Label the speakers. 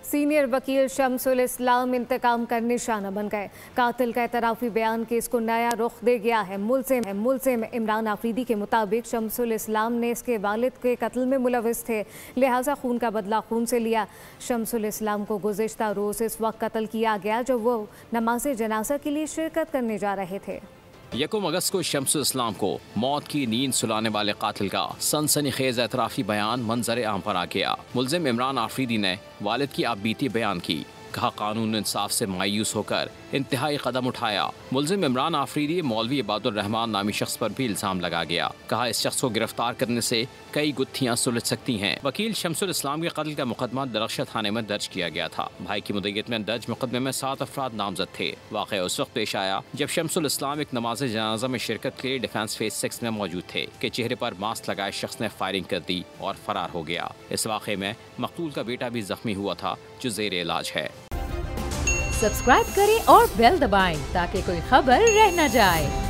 Speaker 1: Senior वकील शमसुल इस्लाम इंतकाम का निशाना बन गए। कातिल का एतराफ़ी बयान केस को नया रुख दे गया है। मुलज़िम इमरान आफरीदी के मुताबिक शमसुल इस्लाम ने इसके वालिद के कत्ल में मुलविस थे, लिहाजा खून का बदला खून से लिया। शमसुल इस्लाम को गुज़िश्ता रोज़ इस वक्त कत्ल किया गया जब वो नमाज जनाजा के लिए शिरकत करने जा रहे थे।
Speaker 2: 1 अगस्त को शमसुल इस्लाम को मौत की नींद सुलाने वाले कातिल का सनसनीखेज एतराफ़ी बयान मंजर आम पर आ गया। मुलज़िम इमरान आफरीदी ने वालिद की आपबीती बयान की, कहा कानून इंसाफ से मायूस होकर इंतहाई कदम उठाया। मुलज़िम इमरान आफरीदी मौलवी इबादुर रहमान नामी शख्स पर भी इल्ज़ाम लगा गया। कहा इस शख्स को गिरफ्तार करने से कई गुत्थियां सुलझ सकती हैं। वकील शमसुल इस्लाम के कत्ल का मुकदमा दरख्शा थाने में दर्ज किया गया था। भाई की मुद्दत में दर्ज मुकदमे में 7 अफराद नामजद थे। वाक़या उस वक्त पेश आया जब शमसुल इस्लाम एक नमाज जनाजा में शिरकत के लिए डिफेंस फेज 6 में मौजूद थे कि चेहरे पर मास्क लगाए शख्स ने फायरिंग कर दी और फरार हो गया। इस वाक़े में मकतूल का बेटा भी जख्मी हुआ था जो ज़ेर इलाज है।
Speaker 3: सब्सक्राइब करें और बेल दबाएं ताकि कोई खबर रह न जाए।